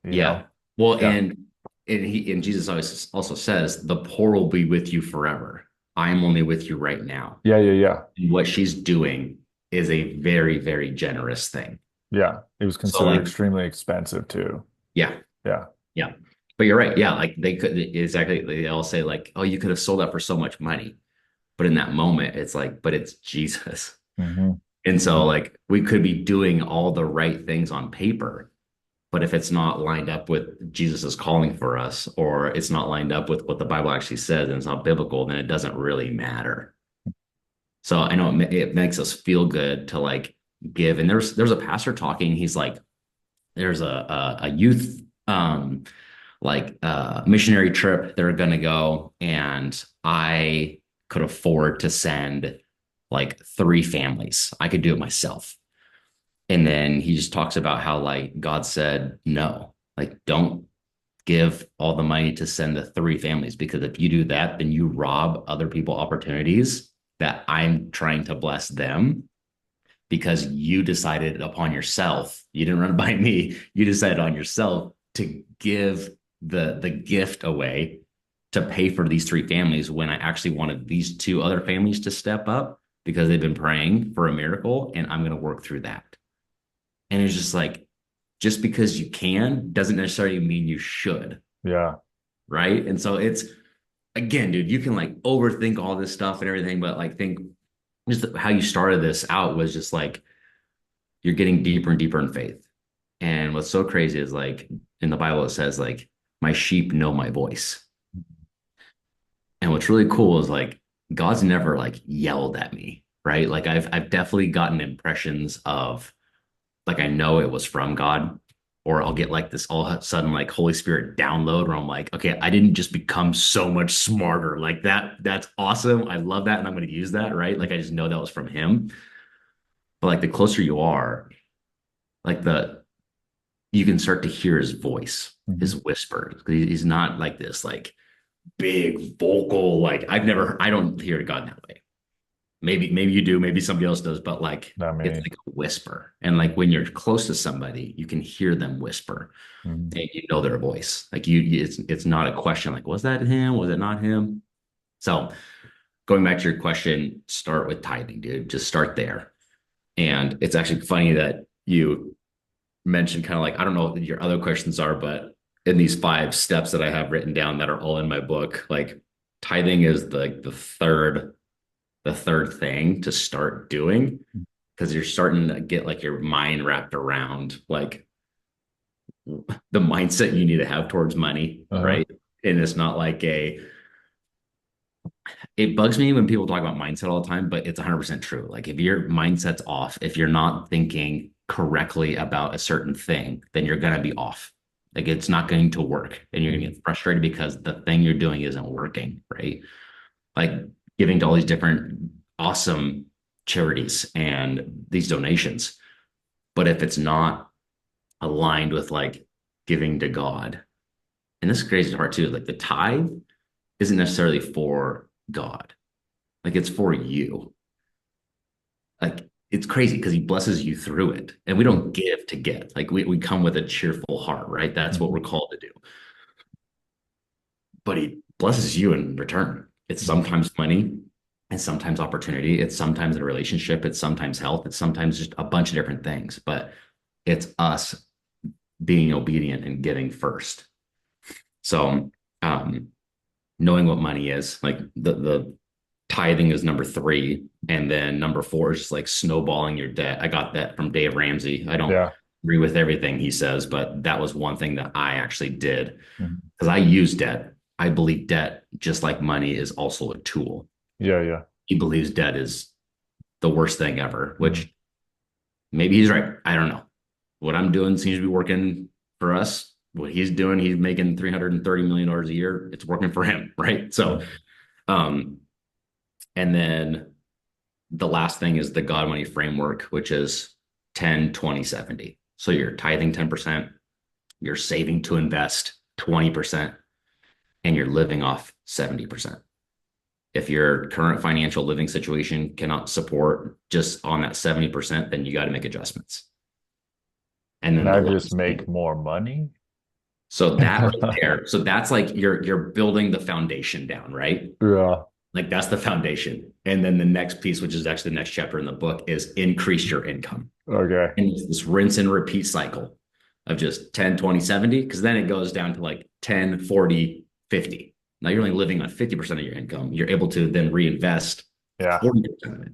you yeah. know? Well, Yeah. and Jesus always also says, "The poor will be with you forever. I am only with you right now." Yeah, yeah, yeah. And what she's doing is a very, very generous thing. Yeah. It was So, considered like, extremely expensive too. yeah, Yeah. yeah. But you're right. Yeah, like they could exactly. They all say like, "Oh, you could have sold that for so much money," but in that moment, it's like, "But it's Jesus." Hmm. And so, like, we could be doing all the right things on paper, but if it's not lined up with Jesus's calling for us, or it's not lined up with what the Bible actually says, and it's not biblical, then it doesn't really matter. So I know it makes us feel good to like give. And there's a pastor talking. He's like, there's a youth like missionary trip they're gonna go, and I could afford to send like three families. I could do it myself. And then he just talks about how like God said no, like don't give all the money to send the three families, because if you do that, then you rob other people opportunities that I'm trying to bless them, because you decided upon yourself. You didn't run it by me. You decided on yourself to give the gift away to pay for these three families, when I actually wanted these two other families to step up because they've been praying for a miracle, and I'm going to work through that. And it's just like, just because you can doesn't necessarily mean you should, Yeah. right? And so it's, again, dude, you can like overthink all this stuff and everything, but like think just how you started this out was just like you're getting deeper and deeper in faith. And what's so crazy is like in the Bible it says like my sheep know my voice. And what's really cool is like God's never like yelled at me, right? Like I've definitely gotten impressions of like I know it was from God, or I'll get like this all of a sudden like Holy Spirit download where I'm like, okay, I didn't just become so much smarter. Like that's awesome. I love that and I'm going to use that, right? Like I just know that was from him. But like the closer you are, like the you can start to hear his voice, Hmm. his whisper. He's not like this like big vocal like I don't hear God that way. Maybe you do, maybe somebody else does, but like Not it's me. like a whisper. And like when you're close to somebody, you can hear them whisper Hmm. and you know their voice. Like it's not a question like, was that him? Was it not him? So going back to your question, start with tithing, dude. Just start there. And it's actually funny that you mentioned kind of like, I don't know what your other questions are, but in these five steps that I have written down that are all in my book, like tithing is the third thing to start doing, because you're starting to get like your mind wrapped around like the mindset you need to have towards money, Uh-huh. right? And it's not like it bugs me when people talk about mindset all the time, but it's 100% true. Like if your mindset's off, if you're not thinking correctly about a certain thing, then you're going to be off. Like it's not going to work, and you're going to Hmm. get frustrated because the thing you're doing isn't working, right? Like giving to all these different awesome charities and these donations. But if it's not aligned with like giving to God, and this is crazy part too, like the tithe isn't necessarily for God, like it's for you. Like it's crazy because he blesses you through it. And we don't give to get. Like we come with a cheerful heart, right? That's what we're Mhm. called to do. But he blesses you in return. It's Mhm. sometimes money and sometimes opportunity. It's sometimes a relationship. It's sometimes health. It's sometimes just a bunch of different things. But it's us being obedient and giving first. So um, knowing what money is, like the tithing is number three, and then number four is just like snowballing your debt. I got that from Dave Ramsey. I don't Yeah. agree with everything he says, but that was one thing that I actually did Mhm. because I use debt. I believe debt, just like money, is also a tool. Yeah, yeah. He believes debt is the worst thing ever, Mhm. which maybe he's right. I don't know. What I'm doing seems to be working for us. What he's doing, he's making $330 million a year. It's working for him, right? So, Mhm. um, and then the last thing is the God money framework, which is 10, 20, 70. So you're tithing 10%, you're saving to invest 20%, and you're living off 70%. If your current financial living situation cannot support just on that 70%, then you got to make adjustments. And Can then the I just last make thing, more money? so that right there, so that's like you're building the foundation down, right? Yeah. Like that's the foundation. And then the next piece, which is actually the next chapter in the book, is increase your income. Okay. And it's this rinse and repeat cycle of just 10, 20, 70, because then it goes down to like 10, 40, 50. Now you're only living on 50% of your income. You're able to then reinvest Yeah. 40% of it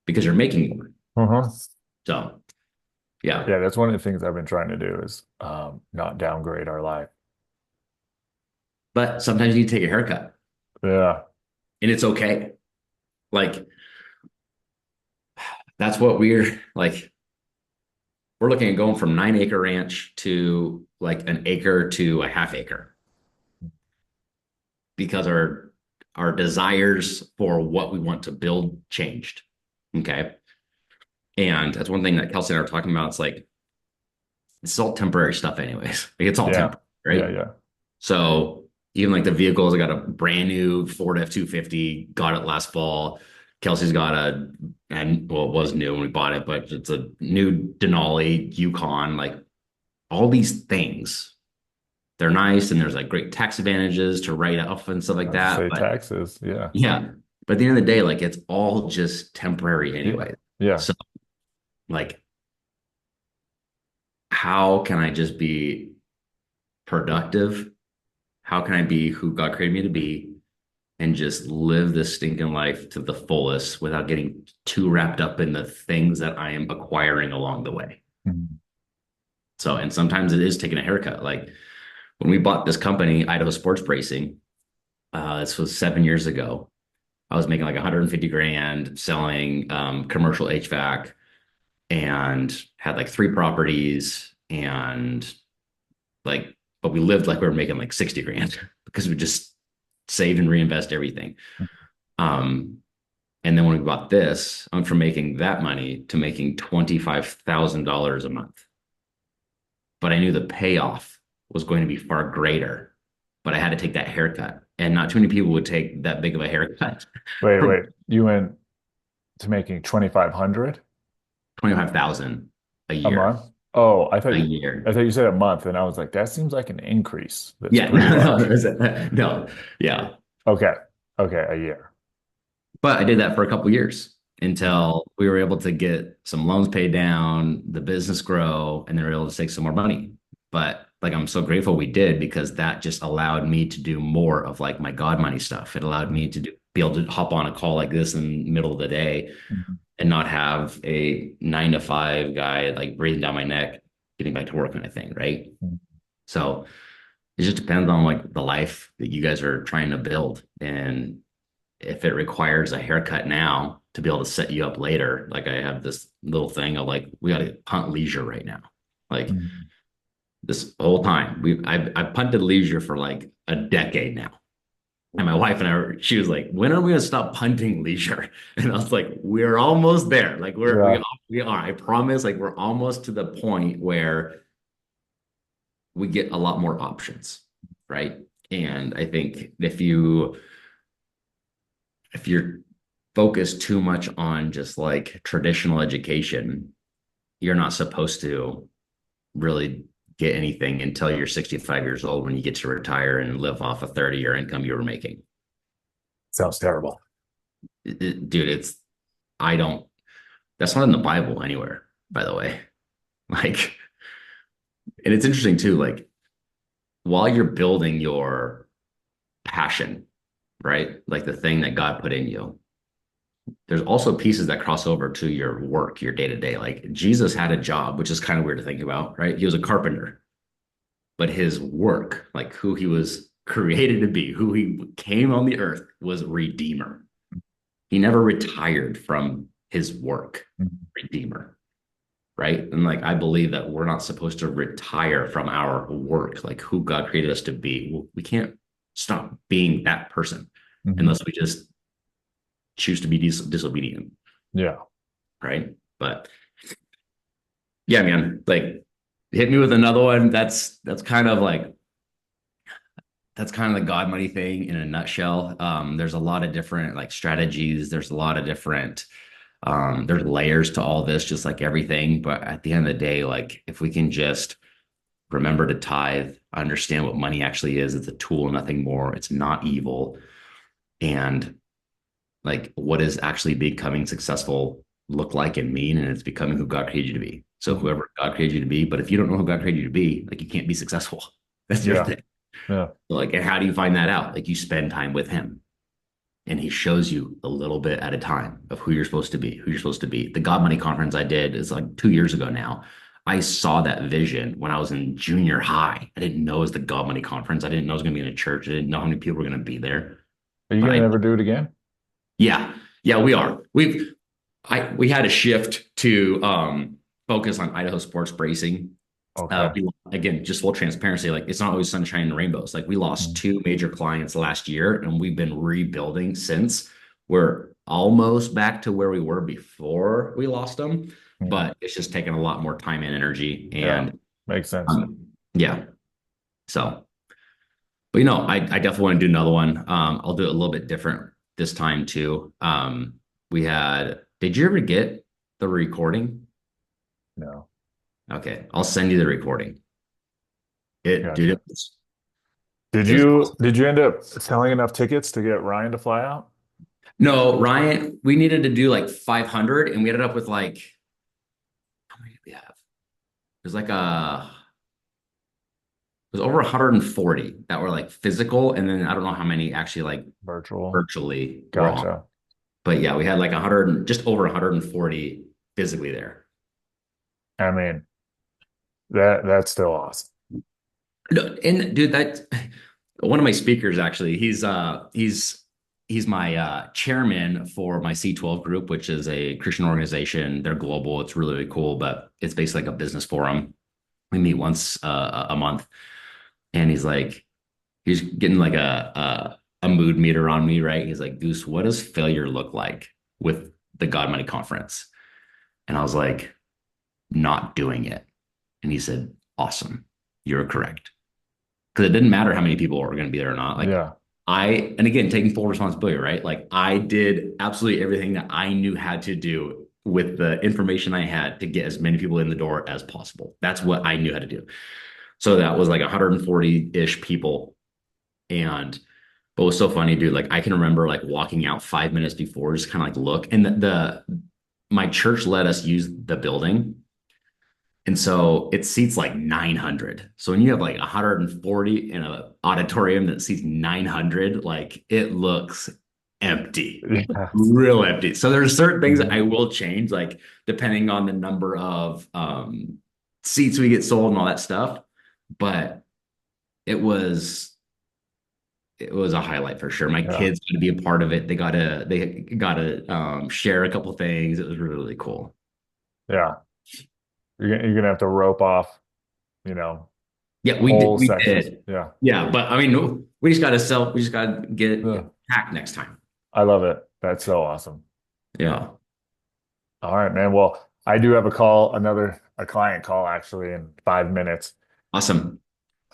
because you're making more. Uh-huh. So, yeah. Yeah, that's one of the things I've been trying to do is not downgrade our life. But sometimes you need to take a haircut Yeah. and it's okay. Like, that's what we're like. We're looking at going from 9 acre ranch to like an acre to a half acre because our desires for what we want to build changed. Okay. And that's one thing that Kelsey and I are talking about. It's like it's all temporary stuff, anyways. Like, it's all Yeah. temporary, Yeah, right? yeah. So even like the vehicles, I got a brand new Ford F-250, got it last fall. Kelsey's got and well, it was new when we bought it, but it's a new Denali Yukon. Like all these things, they're nice, and there's like great tax advantages to write off and stuff like I'll just that. say But taxes. Yeah. yeah, but at the end of the day, like it's all just temporary Yeah. anyway. Yeah. So like, how can I just be productive? How can I be who God created me to be and just live this stinking life to the fullest without getting too wrapped up in the things that I am acquiring along the way? Mhm. So, and sometimes it is taking a haircut. Like when we bought this company, Idaho Sports Bracing, this was 7 years ago. I was making like 150 grand selling commercial HVAC and had like three properties and like, but we lived like we were making like 60 grand because we just saved and reinvest everything. Um, and then when we bought this, I went from making that money to making $25,000 a month. But I knew the payoff was going to be far greater. But I had to take that haircut. And not too many people would take that big of a haircut Wait, from wait. You went to making 2,500 25,000 a a year. month? Oh, A I year. thought you said a month, and I was like, that seems like an increase. That's Yeah, pretty no, large. no, yeah. Okay. Okay, a year. But I did that for a couple years Mhm. until we were able to get some loans paid down, the business grow, and then we were able to take some more money. But like I'm so grateful we did because that just allowed me to do more of like my God money stuff. It allowed me to be able to hop on a call like this in the middle of the day Mhm. and not have a 9 to 5 guy like breathing down my neck, getting back to work kind of thing, right? Mhm. So it just depends on like the life that you guys are trying to build. And if it requires a haircut now to be able to set you up later, like I have this little thing of like, we got to punt leisure right now. Like Mhm. this whole time, I've punted leisure for like a decade now. And my wife and I, she was like, "When are we gonna stop punting leisure?" And I was like, "We're almost there. Like Yeah. we are. I promise. Like we're almost to the point where we get a lot more options, right?" And I think if you're focus too much on just like traditional education, you're not supposed to really get anything until you're 65 years old when you get to retire and live off a 30-year income you were making. Sounds terrible. Dude, I don't, that's not in the Bible anywhere, by the way. Like, and it's interesting too, like, while you're building your passion, right? Like the thing that God put in you, there's also pieces that cross over to your work, your day to day. Like Jesus had a job, which is kind of weird to think about, right? He was a carpenter, but his work, like who he was created to be, who he came on the earth, was redeemer. He never retired from his work, Mhm. redeemer, right? And like I believe that we're not supposed to retire from our work, like who God created us to be. We can't stop being that person Mhm. unless we just choose to be disobedient, Yeah. right? But yeah, man, like hit me with another one. That's kind of like that's kind of the God money thing in a nutshell. There's a lot of different like strategies. There's a lot of different there's layers to all this, just like everything. But at the end of the day, like if we can just remember to tithe, understand what money actually is, it's a tool, nothing more. It's not evil. And like what is actually becoming successful look like and mean, and it's becoming who God created you to be. So Mhm. whoever God created you to be, but if you don't know who God created you to be, like you can't be successful. That's your Yeah. thing. Yeah. So, like, and how do you find that out? Like you spend time with him and he shows you a little bit at a time of who you're supposed to be, who you're supposed to be. The God Money conference I did is like 2 years ago now. I saw that vision when I was in junior high. I didn't know it was the God Money conference. I didn't know it was going to be in a church. I didn't know how many people were going to be there. Are you But gonna I, never do it again? yeah, yeah, we are. We had a shift to focus on Idaho sports bracing. Okay. Again, just full transparency, like it's not always sunshine and rainbows. Like we lost Mhm. two major clients last year, and we've been rebuilding since. We're almost back to where we were before we lost them, Mhm. but it's just taken a lot more time and energy. Yeah. And Makes sense. yeah, so but I definitely want to do another one. I'll do it a little bit different this time too. We had. Did you ever get the recording? No. Okay, I'll send you the recording. Dude, Gotcha. it was awesome. Did you end up selling enough tickets to get Ryan to fly out? No, Ryan, we needed to do like 500 and we ended up with like, how many did we have? It was like it was over 140 that were like physical. And then I don't know how many actually like Virtual. virtually were on. Gotcha. But yeah, we had like 100, just over 140 physically there. I mean, that's still awesome. No, and dude, that one of my speakers actually, he's my chairman for my C12 group, which is a Christian organization. They're global. It's really, really cool, but it's basically like a business forum. We meet once a month, and he's getting like a mood meter on me, right? He's like, Goose, what does failure look like with the God Money Conference? And I was like, not doing it. And he said, awesome, you're correct. Because it didn't matter how many people were going to be there or not. Like Yeah. and again, taking full responsibility, right? Like I did absolutely everything that I knew had to do with the information I had to get as many people in the door as possible. That's what I knew how to do. So that was like 140-ish people. And but it was so funny, dude. Like I can remember like walking out 5 minutes before, just kind of like look. And my church let us use the building. And so it seats like 900. So when you have like 140 in an auditorium that seats 900, like it looks empty, Yes. real empty. So there's certain things that Mhm. I will change, like depending on the number of seats we get sold and all that stuff. But it was it was a highlight for sure. My Yeah. kids got to be a part of it. They got to share a couple things. It was really, really cool. Yeah. You're gonna have to rope off, you know, Yeah, whole we sections. did. Yeah. Yeah, but I mean, no, we just got to get Yeah. it packed next time. I love it. That's so awesome. Yeah. All right, man. Well, I do have a client call actually in 5 minutes. Awesome.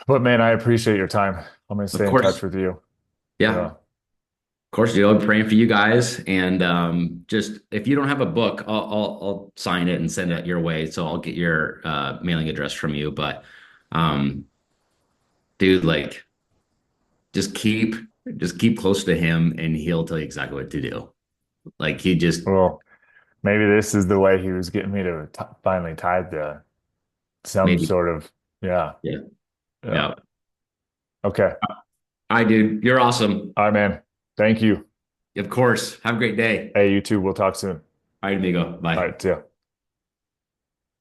But man, I appreciate your time. I'm gonna Of stay in touch course. with you. Yeah. Yeah. Of course, dude, I'm praying for you guys. And just if you don't have a book, I'll sign it and send it your way. So I'll get your mailing address from you. But um, dude, like just keep just keep close to him, and he'll tell you exactly what to do. Like he just Well, maybe this is the way he was getting me to t finally tithe to some maybe, sort of, yeah, yeah, yeah. yeah. Okay. I dude, you're awesome. All right, man. Thank you. Of course. Have a great day. Hey, you too. We'll talk soon. All right, amigo. All Bye. right, see ya.